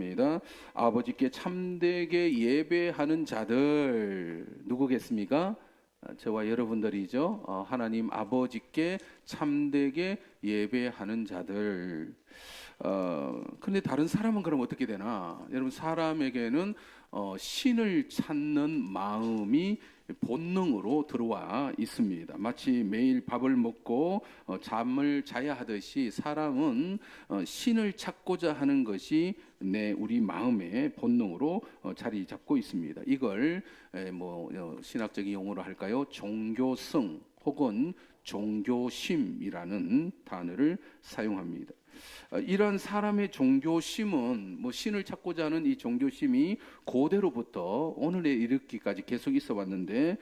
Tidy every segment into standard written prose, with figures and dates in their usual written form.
시작합니다. 아버지께 참되게 예배하는 자들 누구겠습니까? 저와 여러분들이죠. 하나님 아버지께 참되게 예배하는 자들. 근데 다른 사람은 그럼 어떻게 되나? 여러분, 사람에게는 신을 찾는 마음이 본능으로 들어와 있습니다. 마치 매일 밥을 먹고 잠을 자야 하듯이 사람은 신을 찾고자 하는 것이 우리 마음의 본능으로 자리 잡고 있습니다. 이걸 신학적인 용어로 할까요? 종교성 혹은 종교심이라는 단어를 사용합니다. 이런 사람의 종교심은 신을 찾고자 하는 이 종교심이 고대로부터 오늘에 이르기까지 계속 있어 왔는데,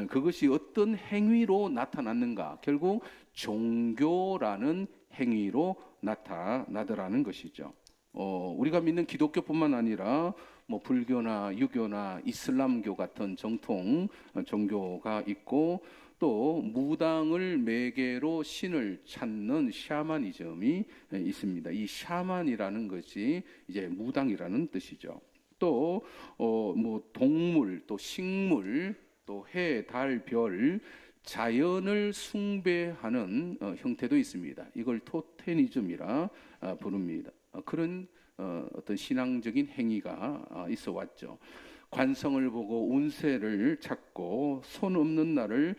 그것이 어떤 행위로 나타났는가? 결국 종교라는 행위로 나타나더라는 것이죠. 우리가 믿는 기독교뿐만 아니라 불교나 유교나 이슬람교 같은 정통 종교가 있고, 또 무당을 매개로 신을 찾는 샤머니즘이 있습니다. 이 샤만이라는 것이 이제 무당이라는 뜻이죠. 또 동물, 또 식물, 또 해, 달, 별, 자연을 숭배하는 형태도 있습니다. 이걸 토테니즘이라 부릅니다. 그런 어떤 신앙적인 행위가 있어 왔죠. 관성을 보고 운세를 찾고 손 없는 날을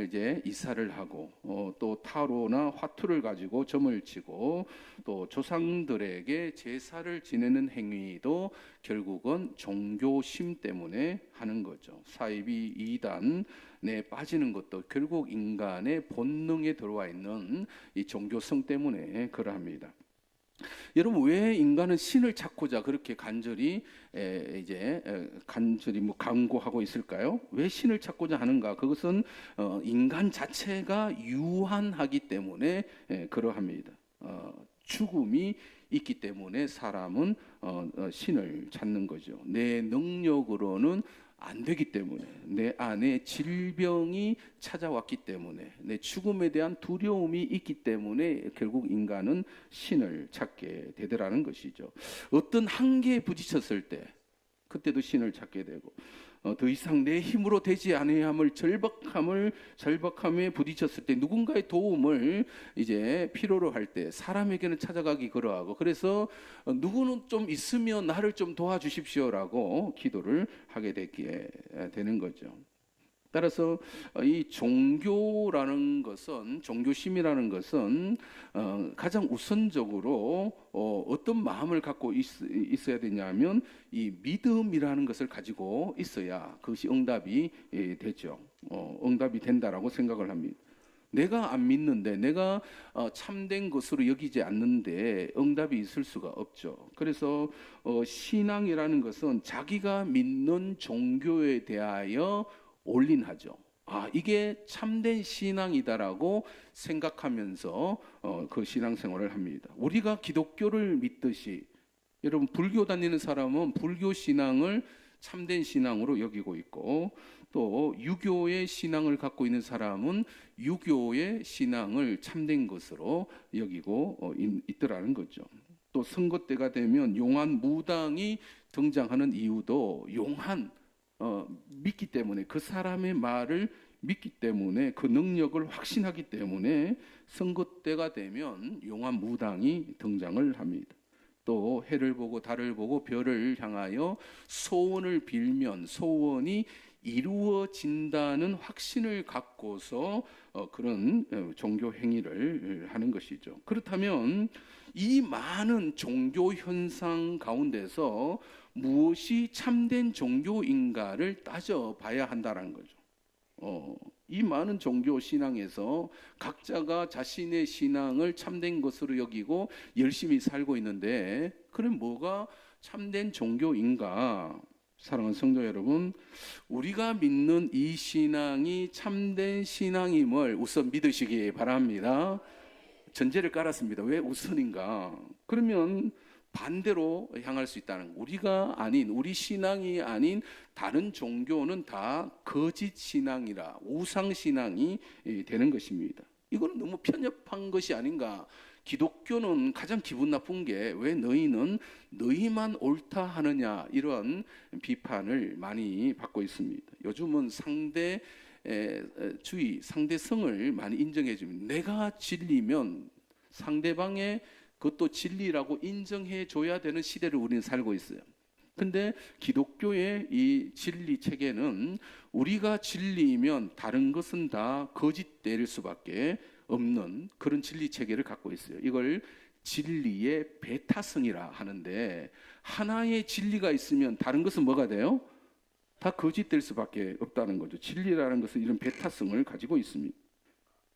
이제 이사를 하고, 또 타로나 화투를 가지고 점을 치고, 또 조상들에게 제사를 지내는 행위도 결국은 종교심 때문에 하는 거죠. 사이비 이단에 빠지는 것도 결국 인간의 본능에 들어와 있는 이 종교성 때문에 그러합니다. 여러분, 왜 인간은 신을 찾고자 그렇게 간절히 강구하고 있을까요? 왜 신을 찾고자 하는가? 그것은 인간 자체가 유한하기 때문에 그러합니다. 죽음이 있기 때문에 사람은 신을 찾는 거죠. 내 능력으로는 안 되기 때문에, 내 안에 질병이 찾아왔기 때문에, 내 죽음에 대한 두려움이 있기 때문에 결국 인간은 신을 찾게 되더라는 것이죠. 어떤 한계에 부딪혔을 때 그때도 신을 찾게 되고, 더 이상 내 힘으로 되지 아니함을 절박함에 부딪혔을 때 누군가의 도움을 이제 필요로 할 때 사람에게는 찾아가기 그러하고, 그래서 누구는 좀 있으면 나를 좀 도와주십시오라고 기도를 하게 되는 거죠. 따라서 이 종교라는 것은, 종교심이라는 것은 가장 우선적으로 어떤 마음을 갖고 있어야 되냐면, 이 믿음이라는 것을 가지고 있어야 그것이 응답이 되죠. 응답이 된다라고 생각을 합니다. 내가 안 믿는데, 내가 참된 것으로 여기지 않는데 응답이 있을 수가 없죠. 그래서 신앙이라는 것은 자기가 믿는 종교에 대하여 올인하죠. 이게 참된 신앙이다라고 생각하면서 그 신앙생활을 합니다. 우리가 기독교를 믿듯이, 여러분, 불교 다니는 사람은 불교 신앙을 참된 신앙으로 여기고 있고, 또 유교의 신앙을 갖고 있는 사람은 유교의 신앙을 참된 것으로 여기고 있더라는 거죠. 또 선거 때가 되면 용한 무당이 등장하는 이유도 믿기 때문에, 그 사람의 말을 믿기 때문에, 그 능력을 확신하기 때문에 선거 때가 되면 용한 무당이 등장을 합니다. 또 해를 보고 달을 보고 별을 향하여 소원을 빌면 소원이 이루어진다는 확신을 갖고서 그런 종교 행위를 하는 것이죠. 그렇다면 이 많은 종교 현상 가운데서 무엇이 참된 종교인가를 따져봐야 한다는 거죠. 이 많은 종교 신앙에서 각자가 자신의 신앙을 참된 것으로 여기고 열심히 살고 있는데, 그럼 뭐가 참된 종교인가? 사랑하는 성도 여러분, 우리가 믿는 이 신앙이 참된 신앙임을 우선 믿으시기 바랍니다. 전제를 깔았습니다. 왜 우선인가? 그러면 반대로 향할 수 있다는, 우리가 아닌, 우리 신앙이 아닌 다른 종교는 다 거짓 신앙이라 우상 신앙이 되는 것입니다. 이거는 너무 편협한 것이 아닌가? 기독교는 가장 기분 나쁜 게 왜 너희는 너희만 옳다 하느냐 이런 비판을 많이 받고 있습니다. 요즘은 상대성을 많이 인정해 줍니다. 내가 진리면 상대방의 그것도 진리라고 인정해 줘야 되는 시대를 우리는 살고 있어요. 근데 기독교의 이 진리 체계는 우리가 진리이면 다른 것은 다 거짓될 수밖에 없는 그런 진리 체계를 갖고 있어요. 이걸 진리의 배타성이라 하는데, 하나의 진리가 있으면 다른 것은 뭐가 돼요? 다 거짓될 수밖에 없다는 거죠. 진리라는 것은 이런 배타성을 가지고 있습니다.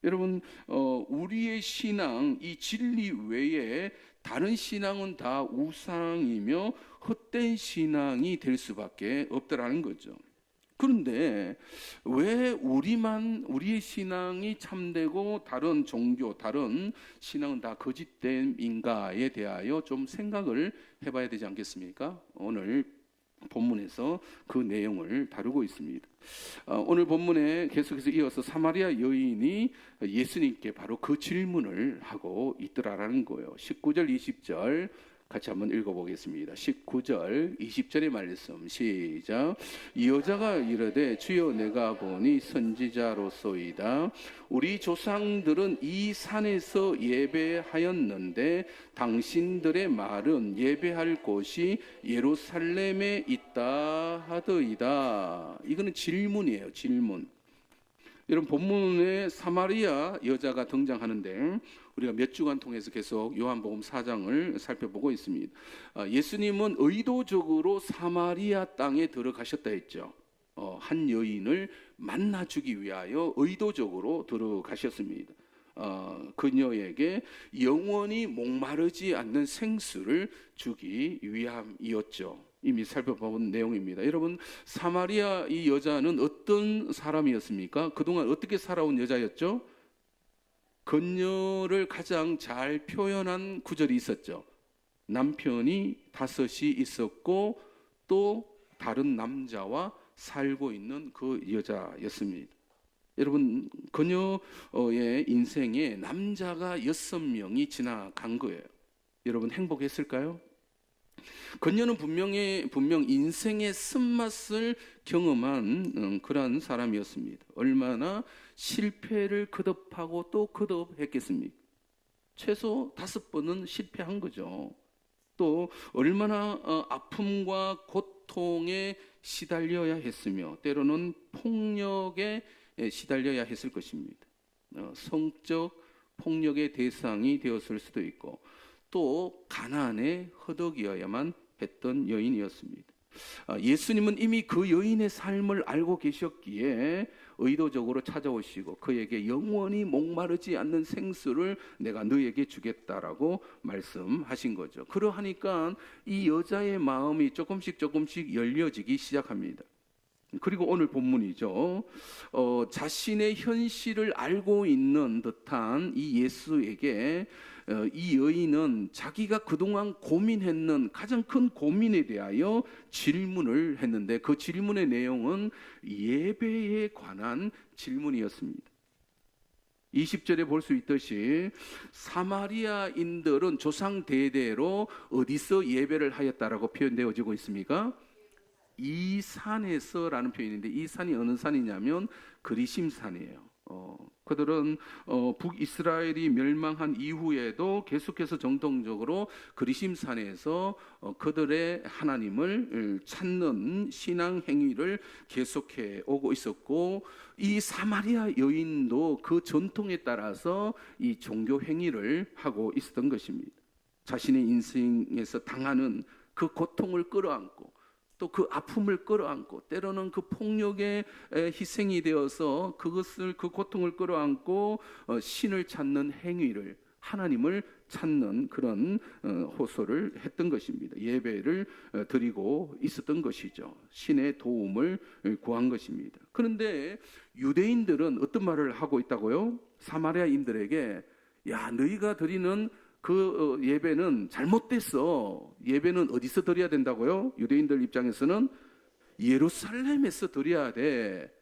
여러분, 우리의 신앙, 이 진리 외에 다른 신앙은 다 우상이며 헛된 신앙이 될 수밖에 없다라는 거죠. 그런데 왜 우리의 신앙이 참되고 다른 종교, 다른 신앙은 다 거짓됨인가에 대하여 좀 생각을 해봐야 되지 않겠습니까? 오늘 본문에서 그 내용을 다루고 있습니다. 오늘 본문에 계속해서 이어서 사마리아 여인이 예수님께 바로 그 질문을 하고 있더라라는 거예요. 19절, 20절 같이 한번 읽어보겠습니다. 19절, 20절의 말씀 시작. 이 여자가 이르되 주여 내가 보니 선지자로소이다. 우리 조상들은 이 산에서 예배하였는데 당신들의 말은 예배할 곳이 예루살렘에 있다 하더이다. 이거는 질문이에요. 질문. 여러분, 본문에 사마리아 여자가 등장하는데 우리가 몇 주간 통해서 계속 요한복음 4장을 살펴보고 있습니다. 예수님은 의도적으로 사마리아 땅에 들어가셨다 했죠. 한 여인을 만나주기 위하여 의도적으로 들어가셨습니다. 그녀에게 영원히 목마르지 않는 생수를 주기 위함이었죠. 이미 살펴본 내용입니다. 여러분, 사마리아 이 여자는 어떤 사람이었습니까? 그동안 어떻게 살아온 여자였죠? 그녀를 가장 잘 표현한 구절이 있었죠. 남편이 5이 있었고 또 다른 남자와 살고 있는 그 여자였습니다. 여러분, 그녀의 인생에 남자가 6명이 지나간 거예요. 여러분, 행복했을까요? 그녀는 분명 인생의 쓴맛을 경험한 그러한 사람이었습니다. 얼마나 실패를 거듭하고 또 거듭했겠습니까? 최소 5번은 실패한 거죠. 또 얼마나 아픔과 고통에 시달려야 했으며 때로는 폭력에 시달려야 했을 것입니다. 성적 폭력의 대상이 되었을 수도 있고 또 가난에 허덕이어야만 했던 여인이었습니다. 예수님은 이미 그 여인의 삶을 알고 계셨기에 의도적으로 찾아오시고 그에게 영원히 목마르지 않는 생수를 내가 너에게 주겠다라고 말씀하신 거죠. 그러하니까 이 여자의 마음이 조금씩 열려지기 시작합니다. 그리고 오늘 본문이죠. 자신의 현실을 알고 있는 듯한 이 예수에게 이 여인은 자기가 그동안 고민했는 가장 큰 고민에 대하여 질문을 했는데 그 질문의 내용은 예배에 관한 질문이었습니다. 20절에 볼 수 있듯이 사마리아인들은 조상 대대로 어디서 예배를 하였다라고 표현되어지고 있습니까? 이 산에서라는 표현인데 이 산이 어느 산이냐면 그리심산이에요. 그들은 북이스라엘이 멸망한 이후에도 계속해서 정통적으로 그리심산에서 그들의 하나님을 찾는 신앙 행위를 계속해 오고 있었고 이 사마리아 여인도 그 전통에 따라서 이 종교 행위를 하고 있었던 것입니다. 자신의 인생에서 당하는 그 고통을 끌어안고 또 그 아픔을 끌어안고 때로는 그 폭력의 희생이 되어서 그 고통을 끌어안고 신을 찾는 행위를 하나님을 찾는 그런 호소를 했던 것입니다. 예배를 드리고 있었던 것이죠. 신의 도움을 구한 것입니다. 그런데 유대인들은 어떤 말을 하고 있다고요? 사마리아인들에게 야, 너희가 드리는 그 예배는 잘못됐어. 예배는 어디서 드려야 된다고요? 유대인들 입장에서는 예루살렘에서 드려야 돼.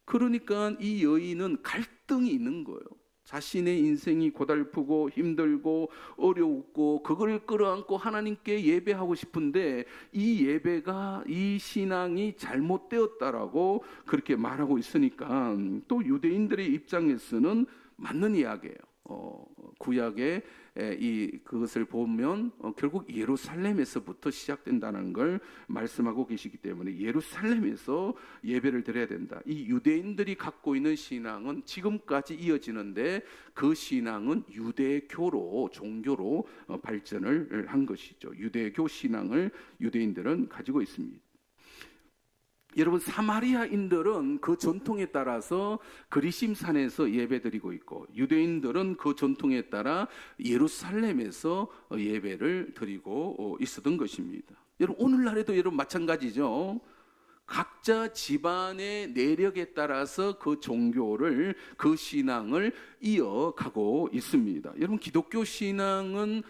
그러니까 이 여인은 갈등이 있는 거예요. 자신의 인생이 고달프고 힘들고 어려웠고 그걸 끌어안고 하나님께 예배하고 싶은데 이 예배가, 이 신앙이 잘못되었다라고 그렇게 말하고 있으니까 또 유대인들의 입장에서는 맞는 이야기예요. 구약의 그것을 보면 결국 예루살렘에서부터 시작된다는 걸 말씀하고 계시기 때문에 예루살렘에서 예배를 드려야 된다. 이 유대인들이 갖고 있는 신앙은 지금까지 이어지는데 그 신앙은 유대교로, 종교로 발전을 한 것이죠. 유대교 신앙을 유대인들은 가지고 있습니다. 여러분, 사마리아인들은 그 전통에 따라서 그리심산에서 예배드리고 있고 유대인들은 그 전통에 따라 예루살렘에서 예배를 드리고 있었던 것입니다. 여러분, 오늘날에도 여러분 마찬가지죠. 각자 집안의 내력에 따라서 그 종교를, 그 신앙을 이어가고 있습니다. 여러분, 기독교 신앙은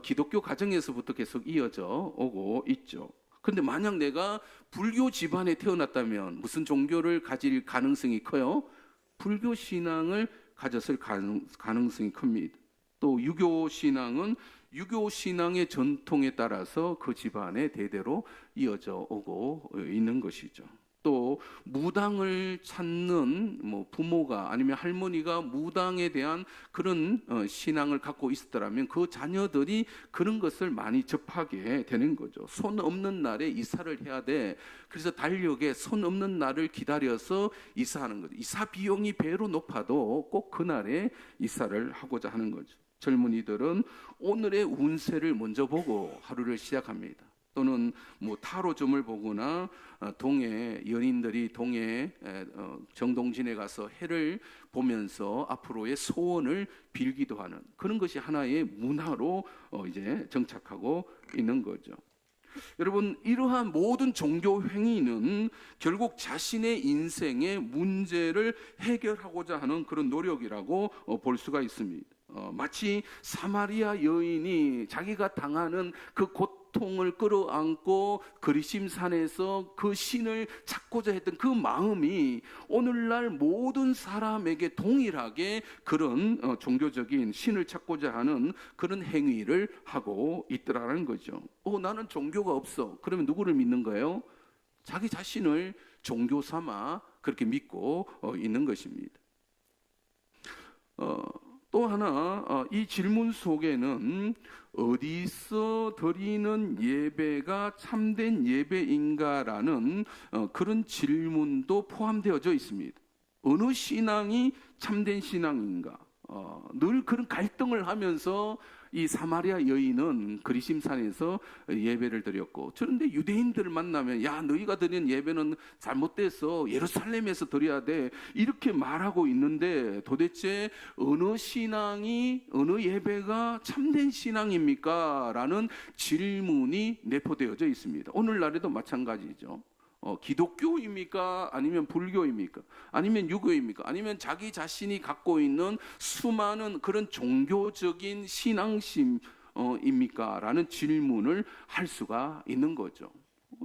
기독교 가정에서부터 계속 이어져 오고 있죠. 그런데 만약 내가 불교 집안에 태어났다면 무슨 종교를 가질 가능성이 커요? 불교 신앙을 가졌을 가능성이 큽니다. 또 유교 신앙은 유교 신앙의 전통에 따라서 그 집안에 대대로 이어져 오고 있는 것이죠. 또 무당을 찾는 부모가 아니면 할머니가 무당에 대한 그런 신앙을 갖고 있었더라면 그 자녀들이 그런 것을 많이 접하게 되는 거죠. 손 없는 날에 이사를 해야 돼. 그래서 달력에 손 없는 날을 기다려서 이사하는 거죠. 이사 비용이 배로 높아도 꼭 그날에 이사를 하고자 하는 거죠. 젊은이들은 오늘의 운세를 먼저 보고 하루를 시작합니다. 또는 타로점을 보거나 동해 연인들이 동해 정동진에 가서 해를 보면서 앞으로의 소원을 빌기도 하는 그런 것이 하나의 문화로 이제 정착하고 있는 거죠. 여러분, 이러한 모든 종교 행위는 결국 자신의 인생의 문제를 해결하고자 하는 그런 노력이라고 볼 수가 있습니다. 마치 사마리아 여인이 자기가 당하는 그 고통을 끌어안고 그리심산에서 그 신을 찾고자 했던 그 마음이 오늘날 모든 사람에게 동일하게 그런 종교적인 신을 찾고자 하는 그런 행위를 하고 있더라는 거죠. 나는 종교가 없어. 그러면 누구를 믿는 거예요? 자기 자신을 종교 삼아 그렇게 믿고 있는 것입니다. 또 하나, 이 질문 속에는 어디서 드리는 예배가 참된 예배인가라는 그런 질문도 포함되어져 있습니다. 어느 신앙이 참된 신앙인가? 늘 그런 갈등을 하면서 이 사마리아 여인은 그리심산에서 예배를 드렸고, 그런데 유대인들을 만나면 야, 너희가 드린 예배는 잘못돼서 예루살렘에서 드려야 돼 이렇게 말하고 있는데 도대체 어느 신앙이, 어느 예배가 참된 신앙입니까? 라는 질문이 내포되어져 있습니다. 오늘날에도 마찬가지죠. 기독교입니까? 아니면 불교입니까? 아니면 유교입니까? 아니면 자기 자신이 갖고 있는 수많은 그런 종교적인 신앙심입니까? 라는 질문을 할 수가 있는 거죠.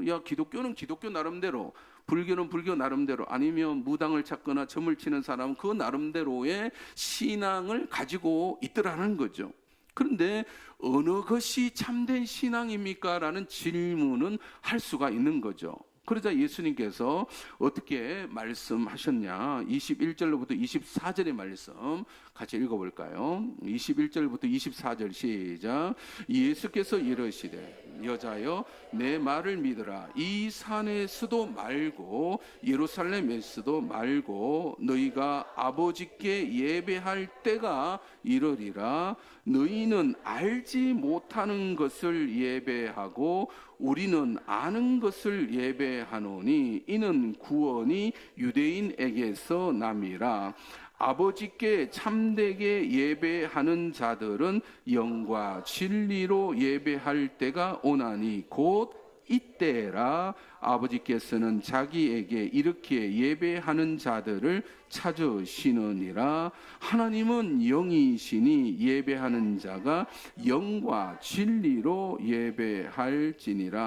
야, 기독교는 기독교 나름대로, 불교는 불교 나름대로, 아니면 무당을 찾거나 점을 치는 사람은 그 나름대로의 신앙을 가지고 있더라는 거죠. 그런데 어느 것이 참된 신앙입니까? 라는 질문은 할 수가 있는 거죠. 그러자 예수님께서 어떻게 말씀하셨냐? 21절로부터 24절의 말씀 같이 읽어볼까요? 21절부터 24절 시작. 예수께서 이르시되 여자여 내 말을 믿으라. 이 산에서도 말고 예루살렘에서도 말고 너희가 아버지께 예배할 때가 이르리라. 너희는 알지 못하는 것을 예배하고 우리는 아는 것을 예배하노니 이는 구원이 유대인에게서 남이라. 아버지께 참되게 예배하는 자들은 영과 진리로 예배할 때가 오나니 곧 이때라 아버지께서는 자기에게 이렇게 예배하는 자들을 찾으시느니라. 하나님은 영이시니 예배하는 자가 영과 진리로 예배할지니라.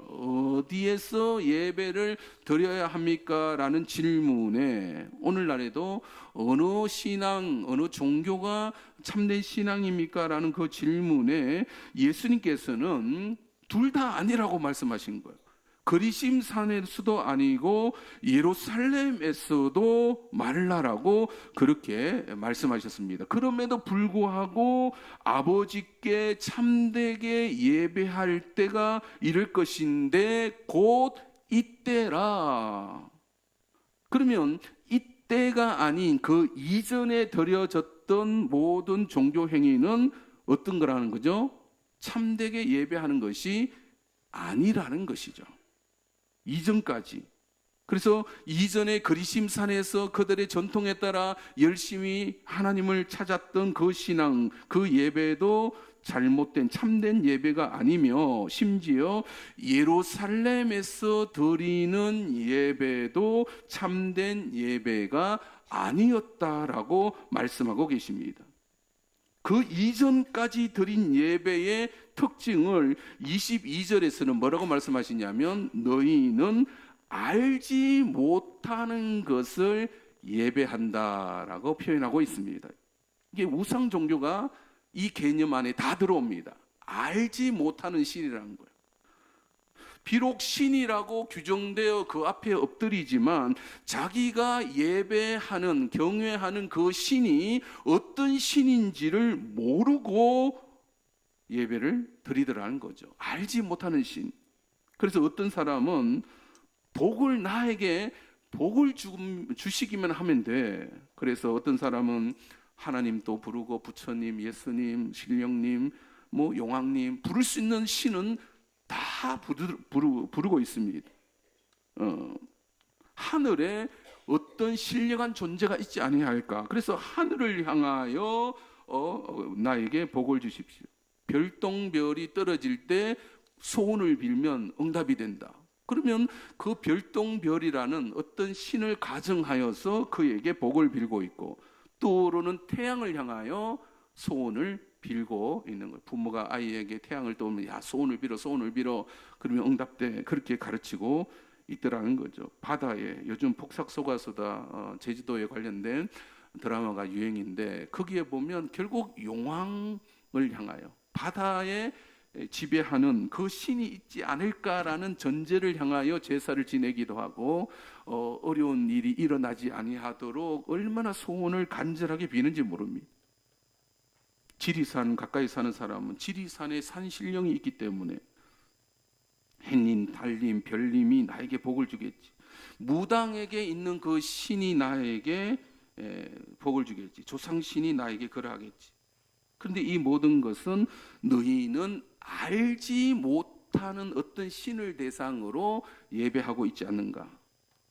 어디에서 예배를 드려야 합니까? 라는 질문에 오늘날에도 어느 신앙, 어느 종교가 참된 신앙입니까? 라는 그 질문에 예수님께서는 둘 다 아니라고 말씀하신 거예요. 거리심산에서도 아니고 예루살렘에서도 말라라고 그렇게 말씀하셨습니다. 그럼에도 불구하고 아버지께 참되게 예배할 때가 이를 것인데 곧 이때라. 그러면 이때가 아닌 그 이전에 드려졌던 모든 종교 행위는 어떤 거라는 거죠? 참되게 예배하는 것이 아니라는 것이죠. 이전까지. 그래서 이전에 그리심산에서 그들의 전통에 따라 열심히 하나님을 찾았던 그 신앙, 그 예배도 잘못된 참된 예배가 아니며 심지어 예루살렘에서 드리는 예배도 참된 예배가 아니었다라고 말씀하고 계십니다. 그 이전까지 드린 예배의 특징을 22절에서는 뭐라고 말씀하시냐면 너희는 알지 못하는 것을 예배한다라고 표현하고 있습니다. 이게 우상 종교가 이 개념 안에 다 들어옵니다. 알지 못하는 신이라는 거예요. 비록 신이라고 규정되어 그 앞에 엎드리지만 자기가 예배하는, 경외하는 그 신이 어떤 신인지를 모르고 예배를 드리더라는 거죠. 알지 못하는 신. 그래서 어떤 사람은 나에게 복을 주시기만 하면 돼. 그래서 어떤 사람은 하나님도 부르고 부처님, 예수님, 신령님, 용왕님 부를 수 있는 신은 다 부르고 있습니다. 하늘에 어떤 신령한 존재가 있지 아니할까? 그래서 하늘을 향하여 나에게 복을 주십시오. 별똥별이 떨어질 때 소원을 빌면 응답이 된다. 그러면 그 별똥별이라는 어떤 신을 가정하여서 그에게 복을 빌고 있고, 또는 태양을 향하여 소원을 빌고 있는 거예요. 부모가 아이에게 태양을 떠오르면 야 소원을 빌어 그러면 응답돼, 그렇게 가르치고 있더라는 거죠. 바다에 요즘 폭삭소가수다 제주도에 관련된 드라마가 유행인데 거기에 보면 결국 용왕을 향하여 바다에 지배하는 그 신이 있지 않을까라는 전제를 향하여 제사를 지내기도 하고 어려운 일이 일어나지 아니하도록 얼마나 소원을 간절하게 비는지 모릅니다. 지리산 가까이 사는 사람은 지리산에 산신령이 있기 때문에 해님, 달님, 별님이 나에게 복을 주겠지. 무당에게 있는 그 신이 나에게 복을 주겠지. 조상신이 나에게 그러하겠지. 그런데 이 모든 것은 너희는 알지 못하는 어떤 신을 대상으로 예배하고 있지 않는가.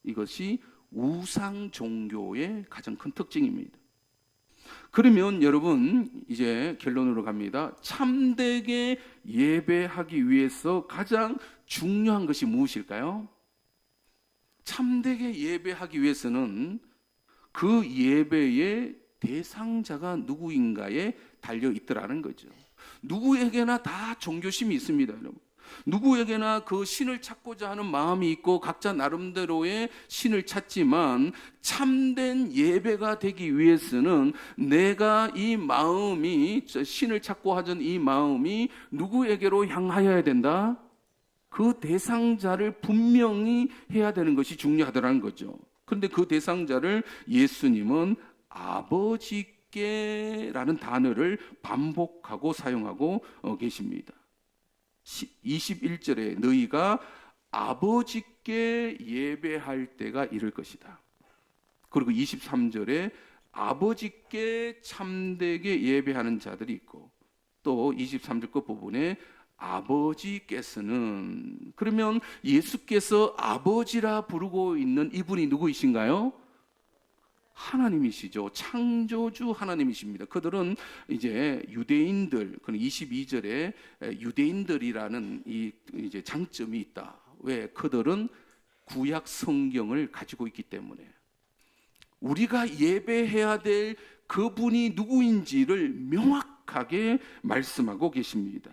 이것이 우상 종교의 가장 큰 특징입니다. 그러면 여러분 이제 결론으로 갑니다. 참되게 예배하기 위해서 가장 중요한 것이 무엇일까요? 참되게 예배하기 위해서는 그 예배의 대상자가 누구인가에 달려 있더라는 거죠. 누구에게나 다 종교심이 있습니다, 여러분. 누구에게나 그 신을 찾고자 하는 마음이 있고 각자 나름대로의 신을 찾지만 참된 예배가 되기 위해서는 내가 이 마음이, 신을 찾고 하던 이 마음이 누구에게로 향하여야 된다? 그 대상자를 분명히 해야 되는 것이 중요하다는 거죠. 그런데 그 대상자를 예수님은 아버지께라는 단어를 반복하고 사용하고 계십니다. 21절에 너희가 아버지께 예배할 때가 이를 것이다. 그리고 23절에 아버지께 참되게 예배하는 자들이 있고, 또 23절 끝 부분에 아버지께서는, 그러면 예수께서 아버지라 부르고 있는 이분이 누구이신가요? 하나님이시죠. 창조주 하나님이십니다. 그들은 이제 유대인들, 그 22절에 유대인들이라는 이 이제 장점이 있다. 왜? 그들은 구약 성경을 가지고 있기 때문에 우리가 예배해야 될 그분이 누구인지를 명확하게 말씀하고 계십니다.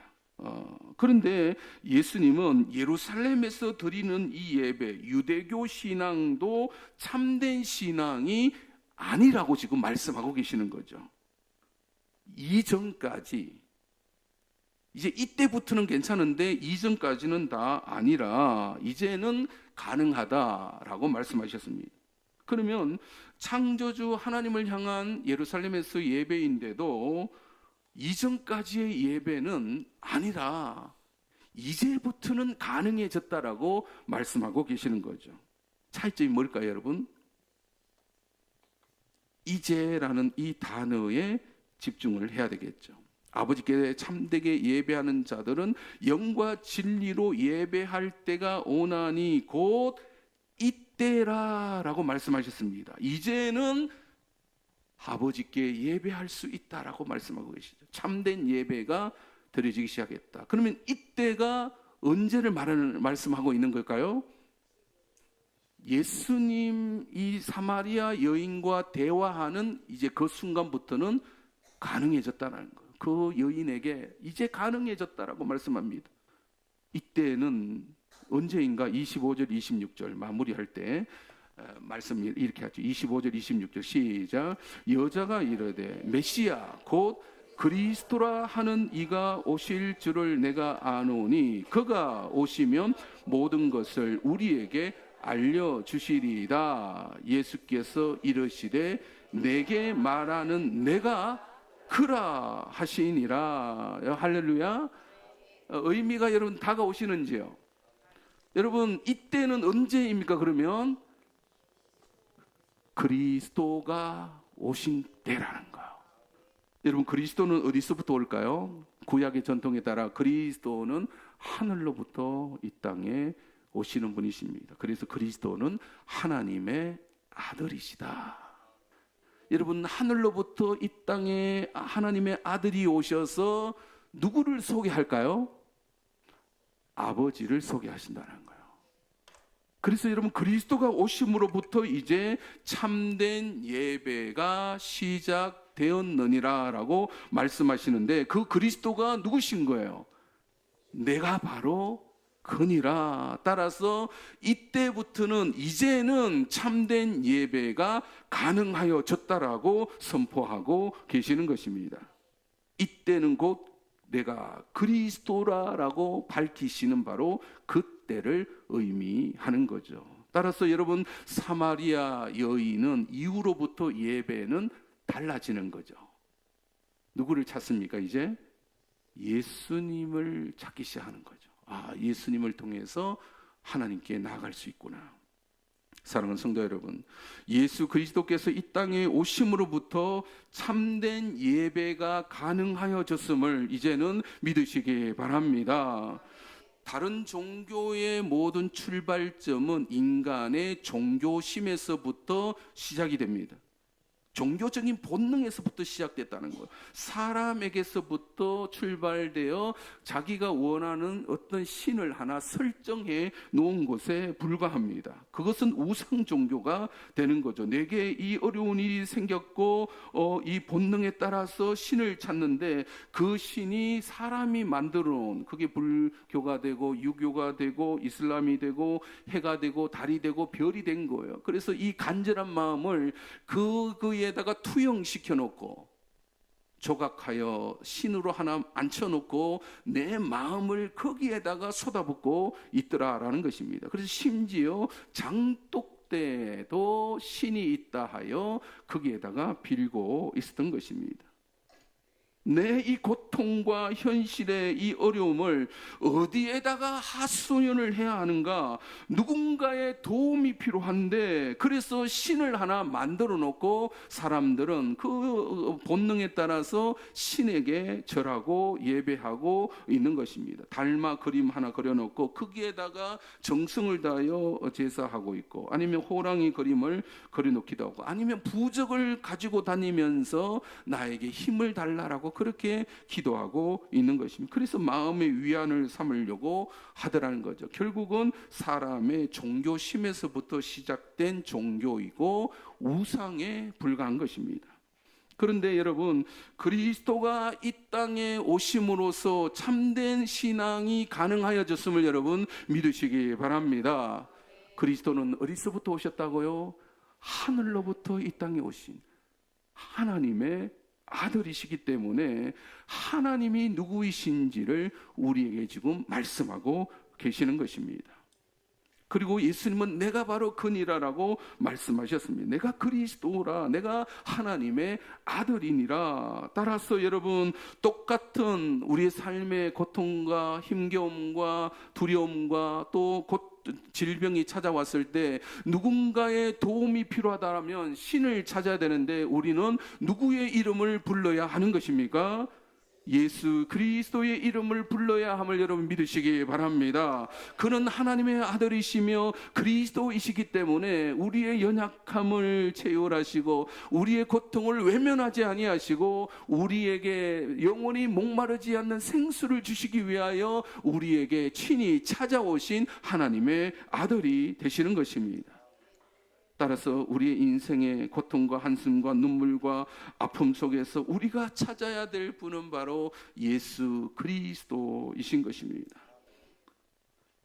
그런데 예수님은 예루살렘에서 드리는 이 예배, 유대교 신앙도 참된 신앙이 아니라고 지금 말씀하고 계시는 거죠. 이전까지, 이제 이때부터는 괜찮은데 이전까지는 다 아니라 이제는 가능하다라고 말씀하셨습니다. 그러면 창조주 하나님을 향한 예루살렘에서 예배인데도 이전까지의 예배는 아니라 이제부터는 가능해졌다라고 말씀하고 계시는 거죠. 차이점이 뭘까요, 여러분? 이제라는 이 단어에 집중을 해야 되겠죠. 아버지께 참되게 예배하는 자들은 영과 진리로 예배할 때가 오나니 곧 이때라라고 말씀하셨습니다. 이제는 아버지께 예배할 수 있다라고 말씀하고 계시죠. 참된 예배가 드려지기 시작했다. 그러면 이때가 언제를 말씀하고 있는 걸까요? 예수님 이 사마리아 여인과 대화하는 이제 그 순간부터는 가능해졌다는 거예요. 그 여인에게 이제 가능해졌다라고 말씀합니다. 이때는 언제인가? 25절 26절 마무리할 때 말씀 이렇게 하죠. 25절 26절 시작. 여자가 이르되 메시아 곧 그리스도라 하는 이가 오실 줄을 내가 아노니 그가 오시면 모든 것을 우리에게 알려주시리이다. 예수께서 이르시되 내게 말하는 내가 그라 하시니라. 할렐루야. 의미가 여러분 다가오시는지요? 여러분 이때는 언제입니까? 그러면 그리스도가 오신 때라는 거예요. 여러분 그리스도는 어디서부터 올까요? 구약의 전통에 따라 그리스도는 하늘로부터 이 땅에 오시는 분이십니다. 그래서 그리스도는 하나님의 아들이시다. 여러분 하늘로부터 이 땅에 하나님의 아들이 오셔서 누구를 소개할까요? 아버지를 소개하신다는 거예요. 그래서 여러분 그리스도가 오심으로부터 이제 참된 예배가 시작되었느니라 라고 말씀하시는데 그 그리스도가 누구신 거예요? 내가 바로 그니라. 따라서 이때부터는 이제는 참된 예배가 가능하여졌다라고 선포하고 계시는 것입니다. 이때는 곧 내가 그리스도라라고 밝히시는 바로 그때를 의미하는 거죠. 따라서 여러분 사마리아 여인은 이후로부터 예배는 달라지는 거죠. 누구를 찾습니까? 이제 예수님을 찾기 시작하는 거죠. 아, 예수님을 통해서 하나님께 나아갈 수 있구나. 사랑하는 성도 여러분, 예수 그리스도께서 이 땅에 오심으로부터 참된 예배가 가능하여졌음을 이제는 믿으시기 바랍니다. 다른 종교의 모든 출발점은 인간의 종교심에서부터 시작이 됩니다. 종교적인 본능에서부터 시작됐다는 거예요. 사람에게서부터 출발되어 자기가 원하는 어떤 신을 하나 설정해 놓은 것에 불과합니다. 그것은 우상 종교가 되는 거죠. 내게 이 어려운 일이 생겼고 이 본능에 따라서 신을 찾는데 그 신이 사람이 만들어 놓은, 그게 불교가 되고 유교가 되고 이슬람이 되고 해가 되고 달이 되고 별이 된 거예요. 그래서 이 간절한 마음을 그에다가 투영시켜 놓고 조각하여 신으로 하나 앉혀놓고 내 마음을 거기에다가 쏟아붓고 있더라라는 것입니다. 그래서 심지어 장독대도 신이 있다 하여 거기에다가 빌고 있었던 것입니다. 내 이 고통과 현실의 이 어려움을 어디에다가 하소연을 해야 하는가? 누군가의 도움이 필요한데, 그래서 신을 하나 만들어 놓고 사람들은 그 본능에 따라서 신에게 절하고 예배하고 있는 것입니다. 달마 그림 하나 그려놓고 거기에다가 정성을 다하여 제사하고 있고, 아니면 호랑이 그림을 그려놓기도 하고, 아니면 부적을 가지고 다니면서 나에게 힘을 달라라고 그렇게 기도하고 있는 것입니다. 그래서 마음의 위안을 삼으려고 하더라는 거죠. 결국은 사람의 종교심에서부터 시작된 종교이고 우상에 불과한 것입니다. 그런데 여러분, 그리스도가 이 땅에 오심으로써 참된 신앙이 가능하여졌음을 여러분 믿으시기 바랍니다. 그리스도는 어디서부터 오셨다고요? 하늘로부터 이 땅에 오신 하나님의 아들이시기 때문에 하나님이 누구이신지를 우리에게 지금 말씀하고 계시는 것입니다. 그리고 예수님은 내가 바로 그니라라고 말씀하셨습니다. 내가 그리스도라, 내가 하나님의 아들이니라. 따라서 여러분, 똑같은 우리의 삶의 고통과 힘겨움과 두려움과 또 질병이 찾아왔을 때 누군가의 도움이 필요하다면 신을 찾아야 되는데, 우리는 누구의 이름을 불러야 하는 것입니까? 예수 그리스도의 이름을 불러야 함을 여러분 믿으시기 바랍니다. 그는 하나님의 아들이시며 그리스도이시기 때문에 우리의 연약함을 체휼하시고 우리의 고통을 외면하지 아니하시고 우리에게 영원히 목마르지 않는 생수를 주시기 위하여 우리에게 친히 찾아오신 하나님의 아들이 되시는 것입니다. 따라서 우리의 인생의 고통과 한숨과 눈물과 아픔 속에서 우리가 찾아야 될 분은 바로 예수 그리스도이신 것입니다.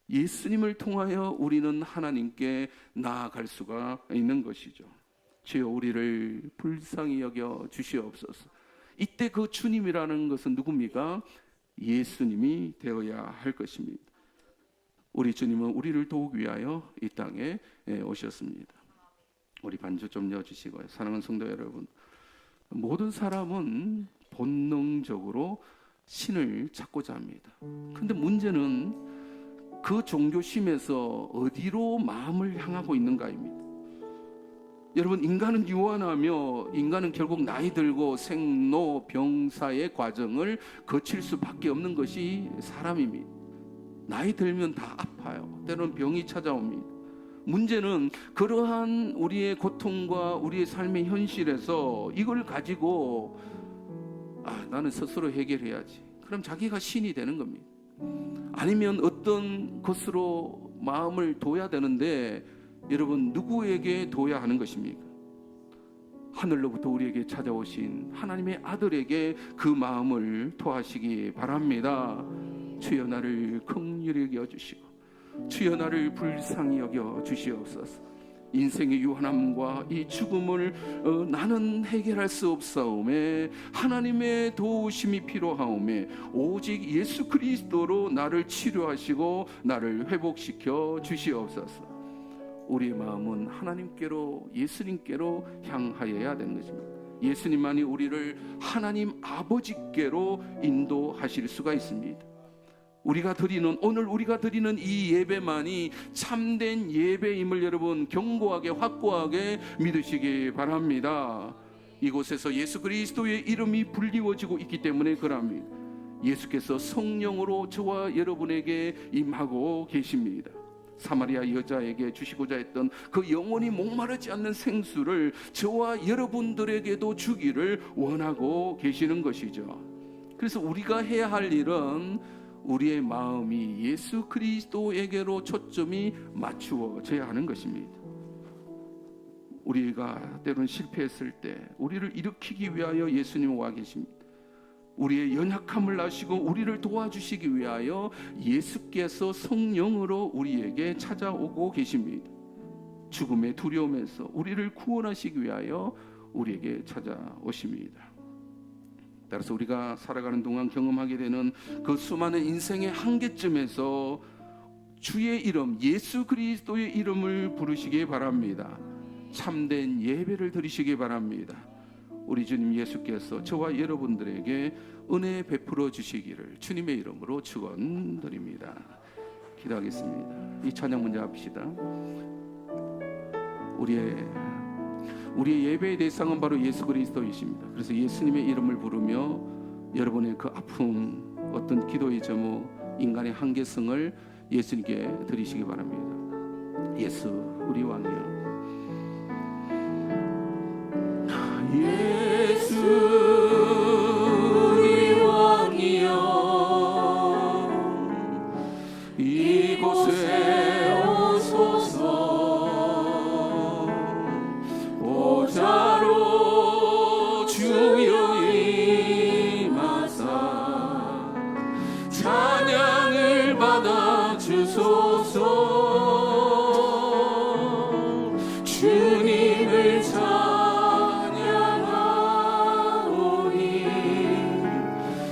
예수님을 통하여 우리는 하나님께 나아갈 수가 있는 것이죠. 주여 우리를 불쌍히 여겨 주시옵소서. 이때 그 주님이라는 것은 누굽니까? 예수님이 되어야 할 것입니다. 우리 주님은 우리를 도우기 위하여 이 땅에 오셨습니다. 우리 반주 좀 여주시고요. 사랑하는 성도 여러분, 모든 사람은 본능적으로 신을 찾고자 합니다. 근데 문제는 그 종교심에서 어디로 마음을 향하고 있는가입니다. 여러분, 인간은 유한하며 인간은 결국 나이 들고 생로병사의 과정을 거칠 수밖에 없는 것이 사람입니다. 나이 들면 다 아파요. 때로는 병이 찾아옵니다. 문제는 그러한 우리의 고통과 우리의 삶의 현실에서 이걸 가지고 나는 스스로 해결해야지, 그럼 자기가 신이 되는 겁니다. 아니면 어떤 것으로 마음을 둬야 되는데, 여러분 누구에게 둬야 하는 것입니까? 하늘로부터 우리에게 찾아오신 하나님의 아들에게 그 마음을 토하시기 바랍니다. 주여 나를 긍휼히 여겨주시고 주여 나를 불쌍히 여겨 주시옵소서. 인생의 유한함과 이 죽음을 나는 해결할 수 없사오매 하나님의 도우심이 필요하오매 오직 예수 그리스도로 나를 치료하시고 나를 회복시켜 주시옵소서. 우리의 마음은 하나님께로, 예수님께로 향하여야 되는 것입니다. 예수님만이 우리를 하나님 아버지께로 인도하실 수가 있습니다. 오늘 우리가 드리는 이 예배만이 참된 예배임을 여러분 견고하게 확고하게 믿으시기 바랍니다. 이곳에서 예수 그리스도의 이름이 불리워지고 있기 때문에 그럽니다. 예수께서 성령으로 저와 여러분에게 임하고 계십니다. 사마리아 여자에게 주시고자 했던 그 영원히 목마르지 않는 생수를 저와 여러분들에게도 주기를 원하고 계시는 것이죠. 그래서 우리가 해야 할 일은 우리의 마음이 예수 그리스도에게로 초점이 맞추어져야 하는 것입니다. 우리가 때로는 실패했을 때 우리를 일으키기 위하여 예수님 와 계십니다. 우리의 연약함을 아시고 우리를 도와주시기 위하여 예수께서 성령으로 우리에게 찾아오고 계십니다. 죽음의 두려움에서 우리를 구원하시기 위하여 우리에게 찾아오십니다. 따라서 우리가 살아가는 동안 경험하게 되는 그 수많은 인생의 한계점에서 주의 이름, 예수 그리스도의 이름을 부르시기 바랍니다. 참된 예배를 드리시기 바랍니다. 우리 주님 예수께서 저와 여러분들에게 은혜 베풀어 주시기를 주님의 이름으로 축원드립니다. 기도하겠습니다. 이 찬양 먼저 합시다. 우리의 예배의 대상은 바로 예수 그리스도이십니다. 그래서 예수님의 이름을 부르며 여러분의 그 아픔, 어떤 기도의 제목, 인간의 한계성을 예수님께 드리시기 바랍니다. 예수 우리 왕이여, 예수 우리 왕이여, 이곳에 오소서. 보좌로 주여 임하사 찬양을 받아 주소서. 주님을 찬양하오니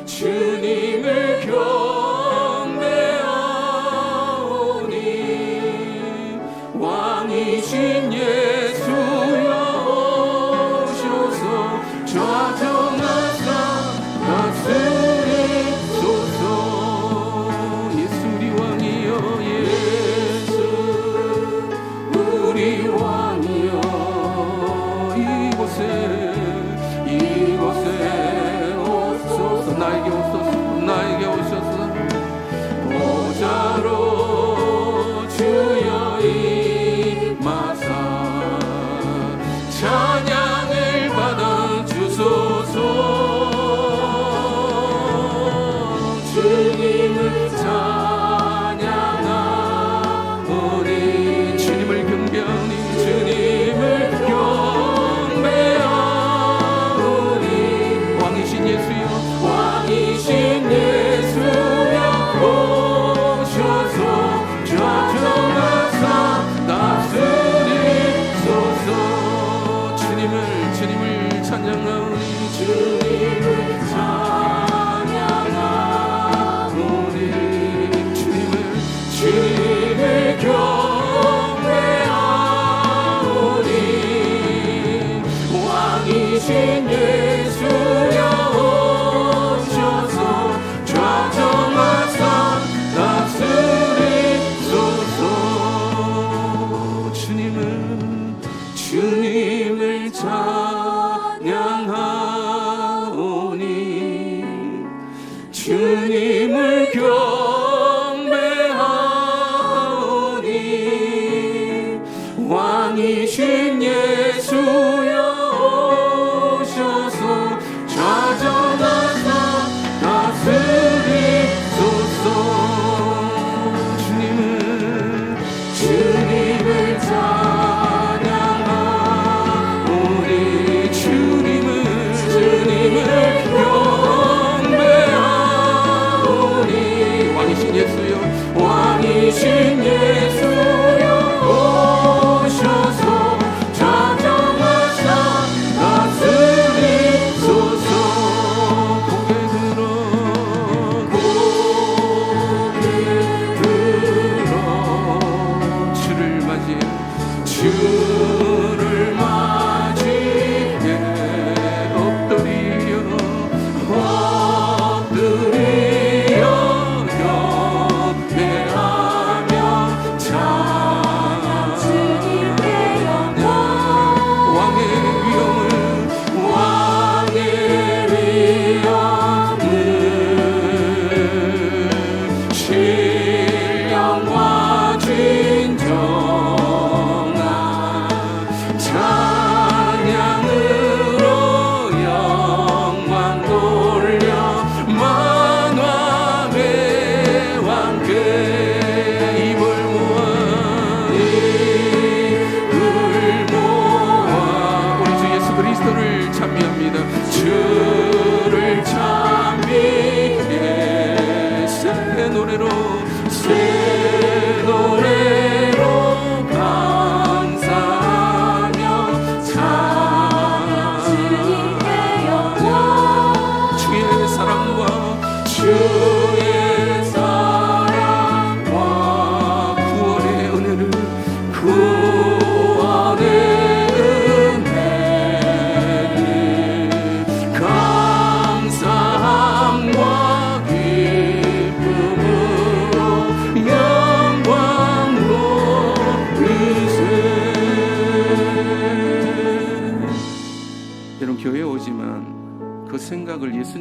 주님을 경배하오니 왕이신 예수여 오셔서 좌정하사 다스리소서. 예수 우리 왕이여, 예수 우리 왕이여, 이곳에 오소서. 나에게 오소서, 나에게 오셔서. 보좌로 주여 임하사 찬양을 받아 주소서. 주님을 찬양하오니 주님을 경배하오니 주님을 경배하오니 왕이신 예수여, 왕이신 예수여 오셔서 좌정하사 다스리소서. 주님을 찬양하오니 주님을 찬양하오니 주님을 경배하오니 왕이신 예수여 오셔서 좌정하사 다스리소서. 주님을 찬양하오니 주님을 경배하오니 왕이신 예수여 오셔서 좌정하사 다스리소서. 주님을 찬양하오니 주님을 경배하오니 왕이신 예수여, 왕이신 예수여 오셔서 좌정하사 다스리소서. 고개 들어 주를 맞이해 엎드려 경배하며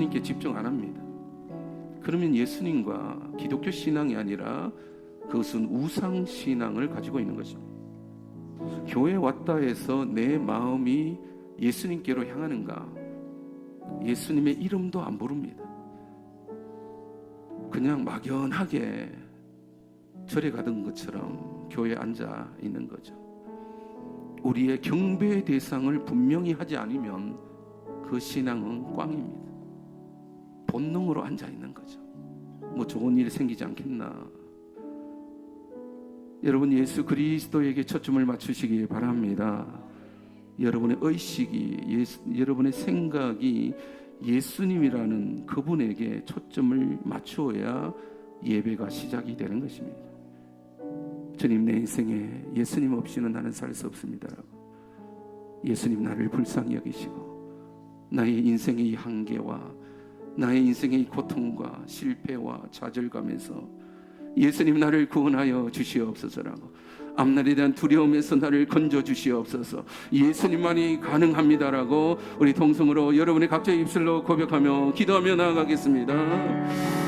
예수님께 집중 안 합니다. 그러면 예수님과 기독교 신앙이 아니라 그것은 우상 신앙을 가지고 있는 것입니다. 교회 왔다 해서 내 마음이 예수님께로 향하는가? 예수님의 이름도 안 부릅니다. 그냥 막연하게 절에 가던 것처럼 교회에 앉아 있는 거죠. 우리의 경배의 대상을 분명히 하지 않으면 그 신앙은 꽝입니다. 본능으로 앉아 있는 거죠. 뭐 좋은 일이 생기지 않겠나. 여러분, 예수 그리스도에게 초점을 맞추시기 바랍니다. 여러분의 의식이, 여러분의 생각이 예수님이라는 그분에게 초점을 맞추어야 예배가 시작이 되는 것입니다. 주님, 내 인생에 예수님 없이는 나는 살 수 없습니다. 예수님, 나를 불쌍히 여기시고 나의 인생의 이 한계와 나의 인생의 이 고통과 실패와 좌절감에서 예수님, 나를 구원하여 주시옵소서라고, 앞날에 대한 두려움에서 나를 건져 주시옵소서, 예수님만이 가능합니다라고 우리 통성으로 여러분의 각자의 입술로 고백하며 기도하며 나아가겠습니다.